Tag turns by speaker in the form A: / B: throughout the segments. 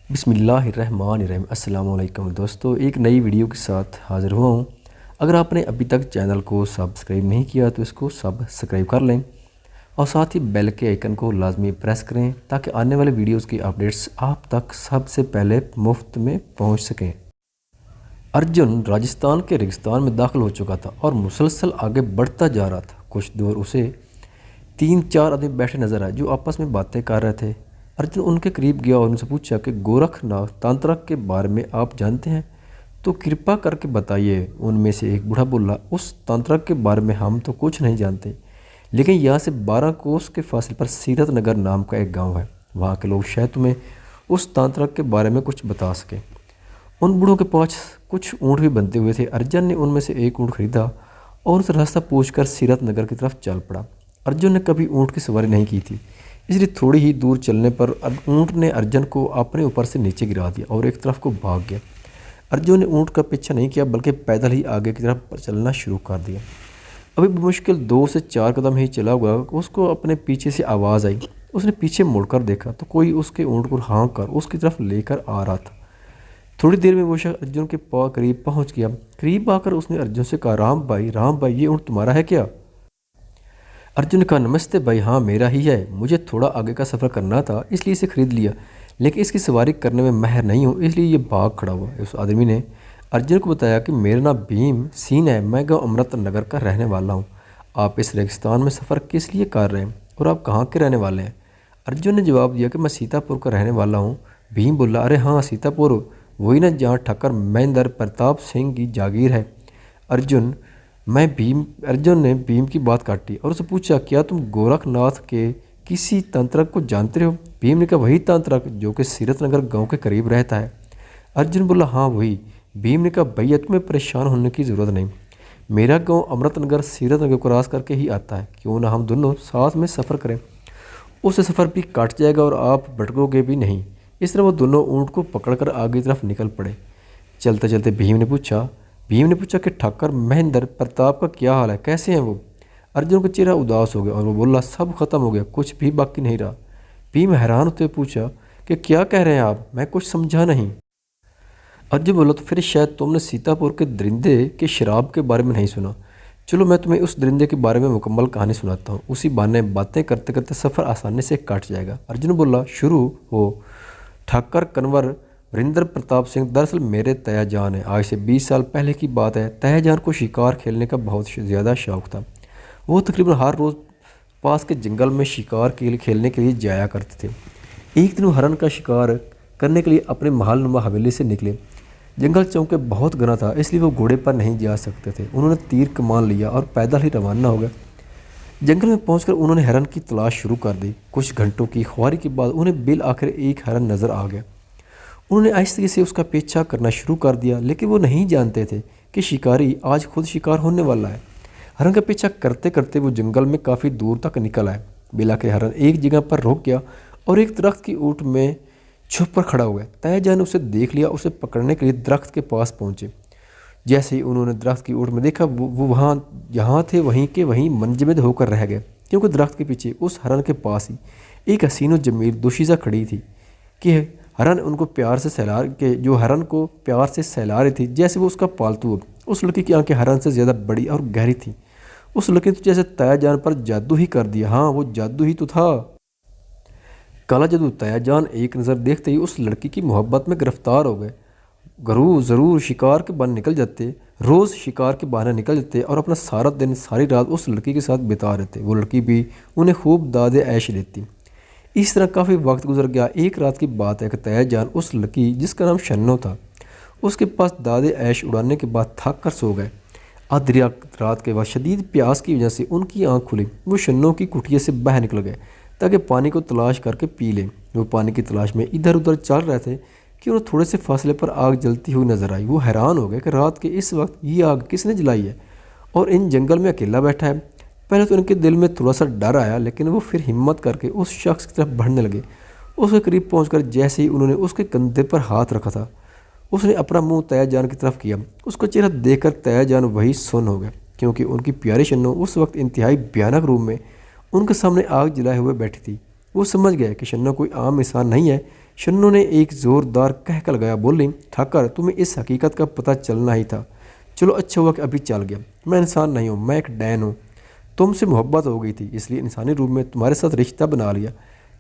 A: बिस्मिल्लाहिर्रहमानिर्रहीम। अस्सलाम वालेकुम दोस्तों, एक नई वीडियो के साथ हाज़िर हुआ हूँ। अगर आपने अभी तक चैनल को सब्सक्राइब नहीं किया तो इसको सब्सक्राइब कर लें और साथ ही बेल के आइकन को लाजमी प्रेस करें ताकि आने वाले वीडियोस की अपडेट्स आप तक सबसे पहले मुफ्त में पहुँच सकें। अर्जुन राजस्थान के रेगिस्तान में दाखिल हो चुका था और मुसलसल आगे बढ़ता जा रहा था। कुछ दूर उसे 3-4 आदमी बैठे नजर आए जो आपस में बातें कर रहे थे। अर्जुन उनके करीब गया और उनसे पूछा कि गोरखनाथ तांत्रिक के बारे में आप जानते हैं तो कृपा करके बताइए। उनमें से एक बूढ़ा बोला, उस तांत्रिक के बारे में हम तो कुछ नहीं जानते, लेकिन यहाँ से 12 कोस के फासले पर सीरत नगर नाम का एक गांव है। वहाँ के लोग शायद तुम्हें उस तांत्रिक के बारे में कुछ बता सके। उन बूढ़ों के पास कुछ ऊँट भी बंधे हुए थे। अर्जुन ने उनमें से एक ऊँट खरीदा और उस रास्ता पूछकर सीरत नगर की तरफ चल पड़ा। अर्जुन ने कभी ऊँट की सवारी नहीं की थी, इसलिए थोड़ी ही दूर चलने पर ऊँट ने अर्जुन को अपने ऊपर से नीचे गिरा दिया और एक तरफ को भाग गया। अर्जुन ने ऊँट का पीछा नहीं किया बल्कि पैदल ही आगे की तरफ चलना शुरू कर दिया। अभी मुश्किल 2 से 4 कदम ही चला हुआ उसको अपने पीछे से आवाज़ आई। उसने पीछे मुड़कर देखा तो कोई उसके ऊँट को हाँक कर उसकी तरफ लेकर आ रहा था। थोड़ी देर में वो शख्स अर्जुन के करीब पहुंच गया। करीब आकर उसने अर्जुन से कहा, राम भाई ये ऊँट तुम्हारा है क्या? अर्जुन ने कहा, नमस्ते भाई, हाँ मेरा ही है। मुझे थोड़ा आगे का सफ़र करना था इसलिए इसे ख़रीद लिया, लेकिन इसकी सवारी करने में माहिर नहीं हूँ इसलिए ये भाग खड़ा हुआ। उस आदमी ने अर्जुन को बताया कि मेरा नाम भीम सीन है, मैं गाँव अमृत नगर का रहने वाला हूँ। आप इस रेगिस्तान में सफ़र किस लिए कर रहे हैं और आप कहाँ के रहने वाले हैं? अर्जुन ने जवाब दिया कि मैं सीतापुर का रहने वाला हूँ। भीम बोला, अरे हाँ सीतापुर, वही ना जहाँ ठक्कर महेंद्र प्रताप सिंह की जागीर है। अर्जुन ने भीम की बात काटी और उससे पूछा, क्या तुम गोरखनाथ के किसी तांत्रिक को जानते हो? भीम ने कहा, वही तांत्रिक जो कि सीरत नगर गाँव के करीब रहता है। अर्जुन बोला, हाँ वही। भीम ने कहा, भैया तुम्हें परेशान होने की ज़रूरत नहीं, मेरा गाँव अमृत नगर सीरत नगर को क्रॉस करके ही आता है। क्यों ना हम दोनों साथ में सफ़र करें, उससे सफ़र भी कट जाएगा और आप भटकोगे भी नहीं। इस तरह वो दोनों ऊँट को पकड़कर आगे की तरफ निकल पड़े। चलते चलते भीम ने पूछा कि ठाकर महेंद्र प्रताप का क्या हाल है, कैसे हैं वो? अर्जुन का चेहरा उदास हो गया और वो बोला, सब खत्म हो गया, कुछ भी बाकी नहीं रहा। भीम हैरान होते पूछा कि क्या कह रहे हैं आप, मैं कुछ समझा नहीं। अर्जुन बोला, तो फिर शायद तुमने सीतापुर के दरिंदे के शराब के बारे में नहीं सुना। चलो मैं तुम्हें उस दरिंदे के बारे में मुकम्मल कहानी सुनाता हूँ, उसी बहाने बातें करते करते सफ़र आसानी से कट जाएगा। अर्जुन बोला, शुरू हो। ठाकर कन्वर वरिंदर प्रताप सिंह दरअसल मेरे तया जान है। आज से 20 साल पहले की बात है। तया जान को शिकार खेलने का बहुत ज़्यादा शौक़ था। वो तकरीबन हर रोज़ पास के जंगल में शिकार खेलने के लिए जाया करते थे। एक दिन वो हरन का शिकार करने के लिए अपने महलनुमा हवेली से निकले। जंगल चौंके बहुत घना था इसलिए वो घोड़े पर नहीं जा सकते थे। उन्होंने तीर कमान लिया और पैदल ही रवाना हो गए। जंगल में पहुंचकर उन्होंने हरन की तलाश शुरू कर दी। कुछ घंटों की ख्वारी के बाद उन्हें बिल आखिर एक हरन नज़र आ गया। उन्होंने आहिस्ते से उसका पीछा करना शुरू कर दिया, लेकिन वो नहीं जानते थे कि शिकारी आज खुद शिकार होने वाला है। हरन का पीछा करते करते वो जंगल में काफ़ी दूर तक निकल आए। बिल आखिर हरन एक जगह पर रुक गया और एक दरख्त की ऊँट में छुप कर खड़ा हो गया। तय जान ने उसे देख लिया, उसे पकड़ने के लिए दरख्त के पास पहुँचे। जैसे ही उन्होंने दरख्त की ऊँट में देखा वो वहाँ जहाँ थे वहीं के वहीं मंजमद होकर रह गए, क्योंकि दरख्त के पीछे उस हरन के पास ही एक हसीन व जमील दोशीज़ा खड़ी थी कि हरन उनको प्यार से सहला के जो हरन को प्यार से सहला रही थी जैसे वो उसका पालतू हो। उस लड़की की आंखें हरन से ज़्यादा बड़ी और गहरी थी। उस लड़की ने तो जैसे तया जान पर जादू ही कर दिया। हाँ वो जादू ही तो था, काला जादू। तया जान एक नज़र देखते ही उस लड़की की मोहब्बत में गिरफ्तार हो गए। ज़रूर शिकार के बहाने निकल जाते, रोज़ शिकार के बहाने निकल जाते और अपना सारा दिन सारी रात उस लड़की के साथ बिता रहते। वो लड़की भी उन्हें खूब दादे ऐश देती। इस तरह काफ़ी वक्त गुजर गया। एक रात की बात है कि तया जान उस लड़की जिसका नाम शन्नो था उसके पास दादे ऐश उड़ाने के बाद थक कर सो गए। आधी रात के बाद शदीद प्यास की वजह से उनकी आँख खुली। वो शन्नो की कुटिया से बाहर निकल गए ताकि पानी को तलाश करके पी लें। वो पानी की तलाश में इधर उधर चल रहे थे कि उन्हें थोड़े से फासले पर आग जलती हुई नजर आई। वो हैरान हो गए कि रात के इस वक्त ये आग किसने जलाई है और इन जंगल में अकेला बैठा है। पहले तो उनके दिल में थोड़ा सा डर आया, लेकिन वो फिर हिम्मत करके उस शख्स की तरफ बढ़ने लगे। उसके करीब पहुंचकर जैसे ही उन्होंने उसके कंधे पर हाथ रखा था उसने अपना मुंह तया जान की तरफ किया। उसका चेहरा देखकर तया जान वही सुन्न हो गया, क्योंकि उनकी प्यारी शन्नो उस वक्त इंतहाई भयानक रूप में उनके सामने आग जलाए हुए बैठी थी। वो समझ गए कि शन्नो कोई आम इंसान नहीं है, शन्नो ने एक ज़ोरदार कहकर लगाया। बोली, ठाकर तुम्हें इस हकीकत का पता चलना ही था। चलो अच्छा हुआ कि अभी चल गया। मैं इंसान नहीं हूँ, मैं एक डैन हूँ। तुमसे मोहब्बत हो गई थी इसलिए इंसानी रूप में तुम्हारे साथ रिश्ता बना लिया।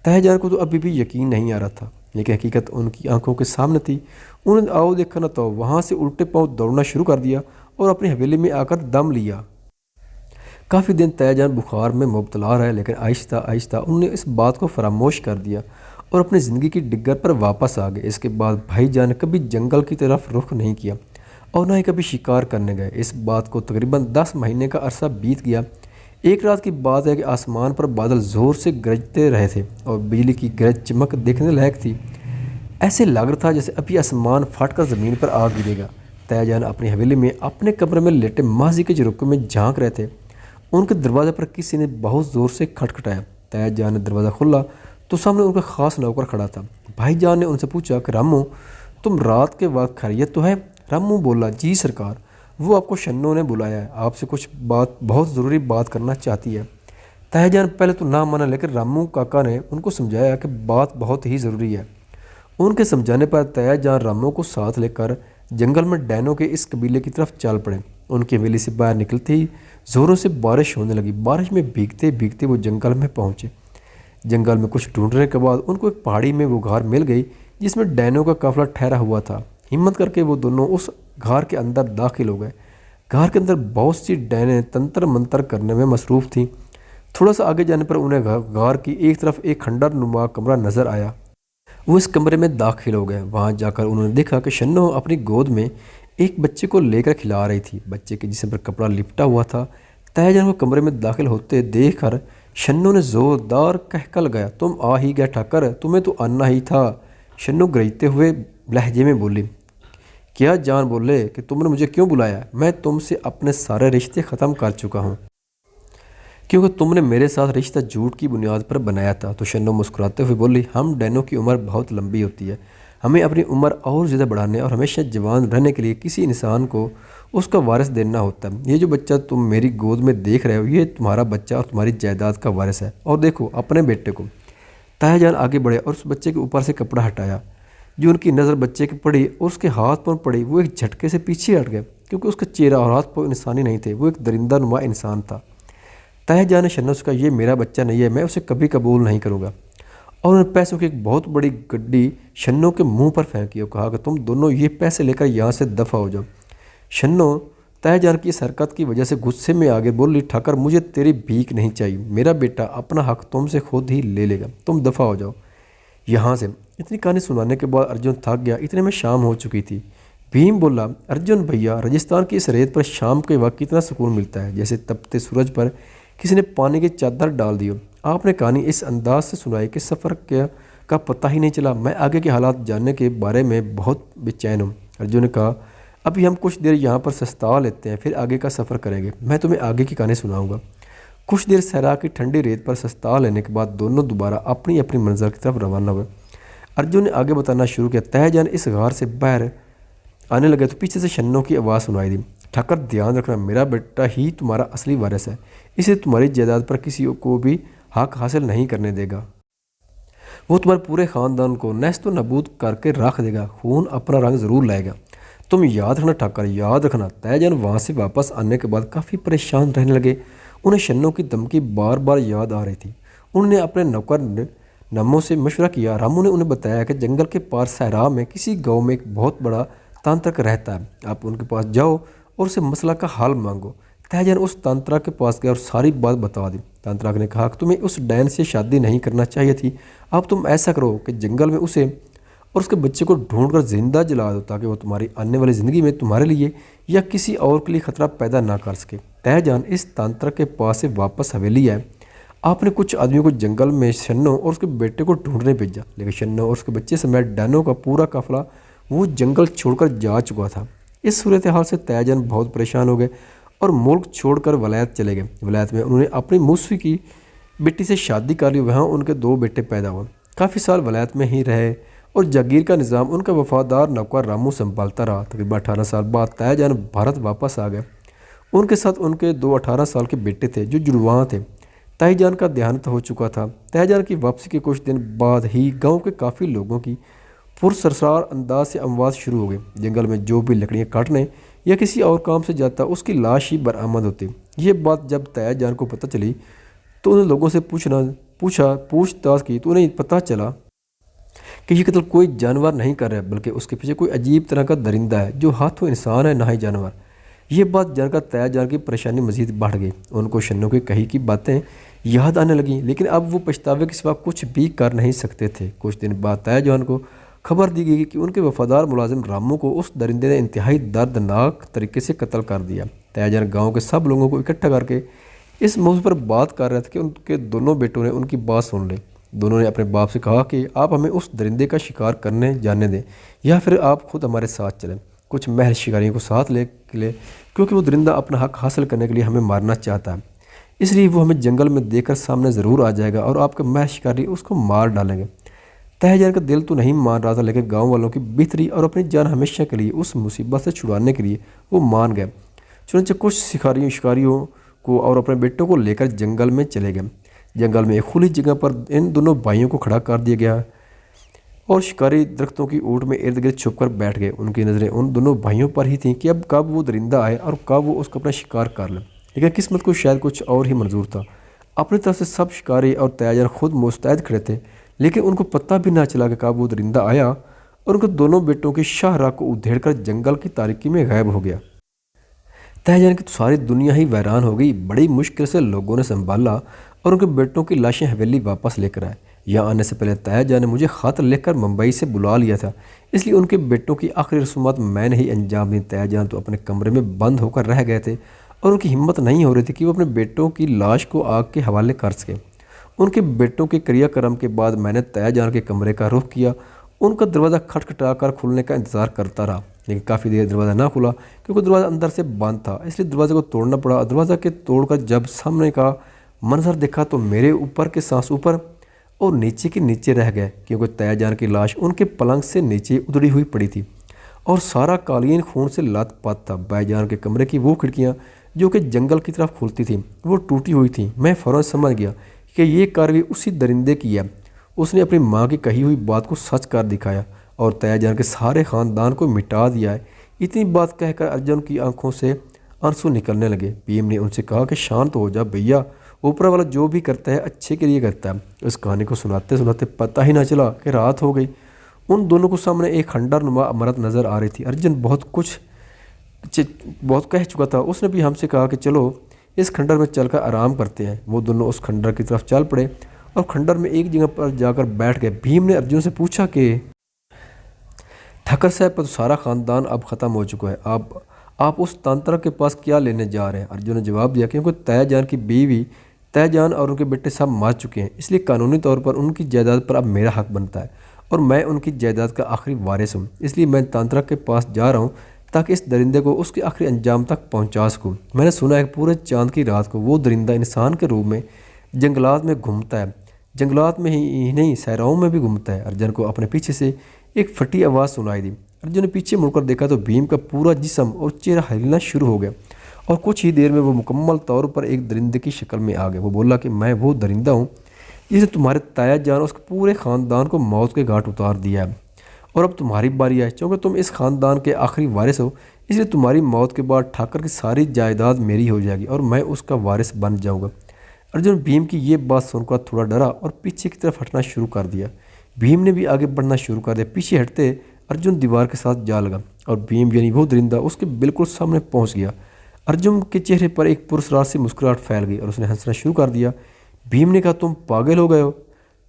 A: तहजान को तो अभी भी यकीन नहीं आ रहा था, लेकिन हकीकत उनकी आंखों के सामने थी। उन्होंने आओ देखा न तो वहाँ से उल्टे पाँव दौड़ना शुरू कर दिया और अपनी हवेली में आकर दम लिया। काफ़ी दिन तहजान बुखार में मुब्तला रहे, लेकिन आहिस्ता आहिस्ता उन्होंने इस बात को फरामोश कर दिया और अपनी ज़िंदगी की डिग्गर पर वापस आ गए। इसके बाद भाईजान ने कभी जंगल की तरफ रुख नहीं किया और ना ही कभी शिकार करने गए। इस बात को तकरीबन 10 महीने का अरसा बीत गया। एक रात की बात है कि आसमान पर बादल ज़ोर से गरजते रहे थे और बिजली की गरज चमक देखने लायक थी। ऐसे लग रहा था जैसे अभी आसमान फटकर ज़मीन पर आ गिरेगा। तहजान अपनी हवेली में अपने कमरे में लेटे माजी के झरोखे में झांक रहे थे। उनके दरवाजे पर किसी ने बहुत ज़ोर से खटखटाया। तहजान ने दरवाज़ा खोला तो सामने उनका ख़ास नौकर खड़ा था। भाईजान ने उनसे पूछा कि रामू, तुम रात के वक्त खैरियत तो है? रामू बोला, जी सरकार, वो आपको शन्नो ने बुलाया है, आपसे कुछ बहुत ज़रूरी बात करना चाहती है। तहजान पहले तो ना माना, लेकिन रामू काका ने उनको समझाया कि बात बहुत ही ज़रूरी है। उनके समझाने पर तहजान रामू को साथ लेकर जंगल में डैनों के इस कबीले की तरफ चल पड़े। उनकी हवेली से बाहर निकलते ही ज़ोरों से बारिश होने लगी। बारिश में भीगते भीगते वो जंगल में पहुँचे। जंगल में कुछ ढूंढने के बाद उनको एक पहाड़ी में वो घार मिल गई जिसमें डैनों का काफिला ठहरा हुआ था। हिम्मत करके वो दोनों उस घार के अंदर दाखिल हो गए। घार के अंदर बहुत सी डैनें तंत्र मंत्र करने में मसरूफ़ थीं। थोड़ा सा आगे जाने पर उन्हें घार की एक तरफ एक खंडर नुमा कमरा नज़र आया। वो इस कमरे में दाखिल हो गए। वहाँ जाकर उन्होंने देखा कि शन्नो अपनी गोद में एक बच्चे को लेकर खिला रही थी। बच्चे के जिस्म पर कपड़ा लिपटा हुआ था। तहजान को कमरे में दाखिल होते देख कर शन्नो ने ज़ोरदार कहकर लगाया, तुम आ ही गए ठाकर, तुम्हें तो आना ही था। शन्नो गरजते हुए लहजे में बोली, क्या जान बोले कि तुमने मुझे क्यों बुलाया? मैं तुमसे अपने सारे रिश्ते ख़त्म कर चुका हूँ क्योंकि तुमने मेरे साथ रिश्ता झूठ की बुनियाद पर बनाया था। तो शन्नो मुस्कुराते हुए बोली, हम डैनों की उम्र बहुत लंबी होती है, हमें अपनी उम्र और ज़्यादा बढ़ाने और हमेशा जवान रहने के लिए किसी इंसान को उसका वारिस देना होता है। ये जो बच्चा तुम मेरी गोद में देख रहे हो, ये तुम्हारा बच्चा और तुम्हारी जायदाद का वारिस है। और देखो अपने बेटे को। तहजान आगे बढ़े और उस बच्चे के ऊपर से कपड़ा हटाया। जो उनकी नज़र बच्चे की पड़ी और उसके हाथ पर पड़ी, वो एक झटके से पीछे हट गए क्योंकि उसका चेहरा और हाथ पर इंसानी नहीं थे, वो एक दरिंदा नुमा इंसान था। तहजान ने शन्नो से कहा, ये मेरा बच्चा नहीं है, मैं उसे कभी कबूल नहीं करूँगा। और उन्होंने पैसों की एक बहुत बड़ी गड्डी शन्नो के मुंह पर फेंकी और कहा कि तुम दोनों ये पैसे लेकर यहाँ से दफ़ा हो जाओ। शन्नो तहजान की इस हरकत की वजह से गुस्से में आगे बोली, ठाकर मुझे तेरी भीख नहीं चाहिए, मेरा बेटा अपना हक तुमसे खुद ही ले लेगा, तुम दफ़ा हो जाओ यहाँ से। इतनी कहानी सुनाने के बाद अर्जुन थक गया। इतने में शाम हो चुकी थी। भीम बोला, अर्जुन भैया, राजस्थान की इस रेत पर शाम के वक्त कितना सुकून मिलता है, जैसे तपते सूरज पर किसी ने पानी की चादर डाल दी हो। आपने कहानी इस अंदाज से सुनाई कि सफ़र का पता ही नहीं चला। मैं आगे के हालात जानने के बारे में बहुत बेचैन हूँ। अर्जुन ने कहा, अभी हम कुछ देर यहाँ पर सस्ता लेते हैं, फिर आगे का सफ़र करेंगे। मैं तुम्हें आगे की कहानी सुनाऊंगा। कुछ देर सहरा की ठंडी रेत पर सस्ता लेने के बाद दोनों दोबारा अपनी अपनी मंजिल की तरफ रवाना हुए। अर्जुन ने आगे बताना शुरू किया। तहजान इस गार से बाहर आने लगे तो पीछे से शन्नो की आवाज़ सुनाई दी, ठाकर ध्यान रखना, मेरा बेटा ही तुम्हारा असली वारिस है, इसे तुम्हारी जायदाद पर किसी को भी हक हासिल नहीं करने देगा। वो तुम्हारे पूरे ख़ानदान को नस्त नबूद करके रख देगा, खून अपना रंग ज़रूर लाएगा। तुम याद रखना ठाकर, याद रखना। तहजान वहाँ से वापस आने के बाद काफ़ी परेशान रहने लगे। उन्हें शन्नो की धमकी बार बार याद आ रही थी। उन्होंने अपने नौकर नमो से मशवरा किया। रामू ने उन्हें बताया कि जंगल के पार सहरा में किसी गांव में एक बहुत बड़ा तांत्रिक रहता है, आप उनके पास जाओ और उसे मसला का हल मांगो। तहजान उस तांत्रिक के पास गया और सारी बात बता दी। तांत्रिक ने कहा कि तुम्हें उस डैन से शादी नहीं करना चाहिए थी। अब तुम ऐसा करो कि जंगल में उसे और उसके बच्चे को ढूंढकर जिंदा जला दो ताकि वो तुम्हारी आने वाली ज़िंदगी में तुम्हारे लिए या किसी और के लिए ख़तरा पैदा ना कर सके। तहजान इस तांत्रिक के पास से वापस हवेली आए। आपने कुछ आदमियों को जंगल में शन्नो और उसके बेटे को ढूंढने भेजा, लेकिन शन्नो और उसके बच्चे समेत डैनों का पूरा काफिला वो जंगल छोड़कर जा चुका था। इस सूरत हाल से तहजान बहुत परेशान हो गए और मुल्क छोड़कर वलायत चले गए। वलायत में उन्होंने अपनी मौसी की बेटी से शादी कर ली। वहाँ उनके 2 बेटे पैदा हुए। काफ़ी साल वलायत में ही रहे और जागीर का निज़ाम उनका वफादार नौकर रामू संभालता रहा। तकरीबन 18 साल बाद तहजान भारत वापस आ गए। उनके साथ उनके 2 18 साल के बेटे थे जो जुड़वां थे। ताईजान का देहांत हो चुका था। ताईजान की वापसी के कुछ दिन बाद ही गांव के काफ़ी लोगों की पुरसरसार अंदाज से अमवात शुरू हो गई। जंगल में जो भी लकड़ियाँ काटने या किसी और काम से जाता उसकी लाश ही बरामद होती। ये बात जब ताईजान को पता चली तो उन्होंने लोगों से पूछताछ की तो उन्हें पता चला कि ये कत्ल कोई जानवर नहीं कर रहा है, बल्कि उसके पीछे कोई अजीब तरह का दरिंदा है जो हाथों इंसान है ना ही जानवर। ये बात जानकर ताईजान की परेशानी मजीद बढ़ गई। उनको शन्नू की कही की बातें याद आने लगीं, लेकिन अब वो पछतावे के सिवा कुछ भी कर नहीं सकते थे। कुछ दिन बाद ताईजान को खबर दी गई कि उनके वफादार मुलाजिम रामू को उस दरिंदे ने इंतहाई दर्दनाक तरीके से कत्ल कर दिया। ताईजान गाँव के सब लोगों को इकट्ठा करके इस मौजू पर बात कर रहे थे कि उनके दोनों बेटों ने उनकी बात सुन ली। दोनों ने अपने बाप से कहा कि आप हमें उस दरिंदे का शिकार करने जाने दें या फिर आप खुद हमारे साथ चलें, कुछ महल शिकारियों को साथ ले क्योंकि वो दरिंदा अपना हक हासिल करने के लिए हमें मारना चाहता है। इसलिए वो हमें जंगल में देखकर सामने ज़रूर आ जाएगा और आपके महल शिकारी उसको मार डालेंगे। ताईजान का दिल तो नहीं मान रहा था, लेकिन गाँव वालों की बेहतरी और अपनी जान हमेशा के लिए उस मुसीबत से छुड़ाने के लिए वो मान गए। चुनांचे कुछ शिकारियों को और अपने बेटों को लेकर जंगल में चले गए। जंगल में एक खुली जगह पर इन दोनों भाइयों को खड़ा कर दिया गया और शिकारी दरख्तों की ओट में इर्द गिर्द छुप कर बैठ गए। उनकी नज़रें उन दोनों भाइयों पर ही थीं कि अब कब वो दरिंदा आए और कब वो उसका अपना शिकार कर ले। लेकिन किस्मत को शायद कुछ और ही मंजूर था। अपनी तरफ से सब शिकारी और ताईजान खुद मुस्तैद खड़े थे, लेकिन उनको पता भी ना चला कि कब वो दरिंदा आया और उनके दोनों बेटों की शाहराह को उधेड़ कर जंगल की तारीकी में गायब हो गया। ताईजान की तो सारी दुनिया ही वैरान हो गई। बड़ी मुश्किल से लोगों ने संभाला और उनके बेटों की लाशें हवेली वापस लेकर आए। यहाँ आने से पहले ताईजान ने मुझे ख़त लिखकर मुंबई से बुला लिया था, इसलिए उनके बेटों की आखिरी रसूमात मैंने ही अंजाम दी। ताईजान तो अपने कमरे में बंद होकर रह गए थे और उनकी हिम्मत नहीं हो रही थी कि वो अपने बेटों की लाश को आग के हवाले कर सके। उनके बेटों के क्रियाक्रम के बाद मैंने ताईजान के कमरे का रुख किया। उनका दरवाज़ा खटखटा कर खुलने का इंतज़ार करता रहा, लेकिन काफ़ी देर दरवाज़ा ना खुला क्योंकि दरवाज़ा अंदर से बंद था, इसलिए दरवाजे को तोड़ना पड़ा। दरवाज़ा के तोड़कर जब सामने का मंजर देखा तो मेरे ऊपर के सांस ऊपर और नीचे के नीचे रह गए, क्योंकि ताईजान की लाश उनके पलंग से नीचे उधड़ी हुई पड़ी थी और सारा कालीन खून से लथपथ था। भाईजान के कमरे की वो खिड़कियाँ जो कि जंगल की तरफ खुलती थी वो टूटी हुई थी। मैं फ़ौरन समझ गया कि ये कार्रवाई उसी दरिंदे की है। उसने अपनी माँ की कही हुई बात को सच कर दिखाया और ताईजान के सारे ख़ानदान को मिटा दिया है। इतनी बात कहकर अर्जुन की आंखों से आंसू निकलने लगे। भीम ने उनसे कहा कि शांत हो जा भैया, ऊपर वाला जो भी करता है अच्छे के लिए करता है। इस कहानी को सुनाते सुनाते पता ही ना चला कि रात हो गई। उन दोनों को सामने एक खंडर नुमा इमारत नज़र आ रही थी। अर्जुन बहुत कह चुका था। उसने भी हमसे कहा कि चलो इस खंडर में चलकर आराम करते हैं। वो दोनों उस खंडर की तरफ चल पड़े और खंडर में एक जगह पर जाकर बैठ गए। भीम ने अर्जुन से पूछा कि ठक्कर साहब पर तो सारा ख़ानदान अब ख़त्म हो चुका है, आप उस तांत्रिक के पास क्या लेने जा रहे हैं? अर्जुन ने जवाब दिया क्योंकि ताईजान की बीवी ताईजान और उनके बेटे सब मार चुके हैं, इसलिए कानूनी तौर पर उनकी जायदाद पर अब मेरा हक बनता है और मैं उनकी जायदाद का आखिरी वारिस हूँ। इसलिए मैं तांत्रिक के पास जा रहा हूँ ताकि इस दरिंदे को उसके आखिरी अंजाम तक पहुँचा सकूँ। मैंने सुना है कि पूरे चांद की रात को वो दरिंदा इंसान के रूप में जंगलात में घूमता है, जंगलात में ही नहीं सहराओं में भी घूमता है। अर्जुन को अपने पीछे से एक फटी आवाज़ सुनाई दी। अर्जुन ने पीछे मुड़कर देखा तो भीम का पूरा जिस्म और चेहरा हिलना शुरू हो गया और कुछ ही देर में वो मुकम्मल तौर पर एक दरिंदे की शक्ल में आ गया। वो बोला कि मैं वो दरिंदा हूँ जिसे तुम्हारे ताईजान और उसके पूरे ख़ानदान को मौत के घाट उतार दिया है और अब तुम्हारी बारी है। क्योंकि तुम इस ख़ानदान के आखिरी वारिस हो, इसलिए तुम्हारी मौत के बाद ठाकर की सारी जायदाद मेरी हो जाएगी और मैं उसका वारिस बन जाऊँगा। अर्जुन भीम की ये बात सुनकर थोड़ा डरा और पीछे की तरफ हटना शुरू कर दिया। भीम ने भी आगे बढ़ना शुरू कर दिया। पीछे हटते अर्जुन दीवार के साथ जा लगा और भीम यानी वो दरिंदा उसके बिल्कुल सामने पहुंच गया। अर्जुन के चेहरे पर एक पुरस्कार से मुस्कुराहट फैल गई और उसने हंसना शुरू कर दिया। भीम ने कहा, तुम पागल हो गए हो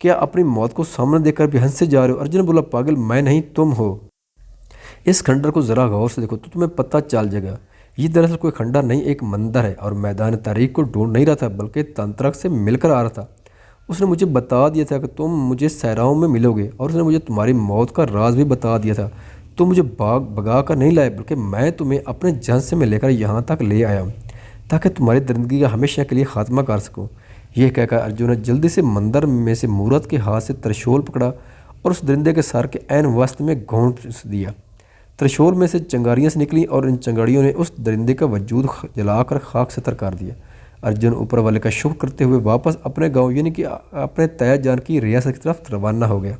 A: क्या? अपनी मौत को सामने देखकर भी हंसे जा रहे हो? अर्जुन बोला, पागल मैं नहीं तुम हो। इस खंडर को ज़रा गौर से देखो तो तुम्हें पता चल जाएगा। ये दरअसल कोई खंडर नहीं, एक मंदिर है और मैदान तारीख को ढूंढ नहीं रहा था बल्कि तांत्रिक से मिलकर आ रहा था। उसने मुझे बता दिया था कि तुम मुझे सहराओं में मिलोगे और उसने मुझे तुम्हारी मौत का राज भी बता दिया था। तुम मुझे भगा कर नहीं लाए बल्कि मैं तुम्हें अपने झांसे में लेकर यहाँ तक ले आया हूँ ताकि तुम्हारी दरिंदगी का हमेशा के लिए खात्मा कर सकूँ। यह कहकर अर्जुन ने जल्दी से मंदिर में से मूरत के हाथ से त्रिशूल पकड़ा और उस दरिंदे के सर के ऐन वस्त में घोंट दिया। त्रिशूल में से चिंगारियाँ से निकली और इन चिंगारियों ने उस दरिंदे का वजूद जलाकर खाक सतर कर दिया। अर्जुन ऊपर वाले का शुक्र करते हुए वापस अपने गांव यानी कि अपने तय जान की रियासत की तरफ रवाना हो गया।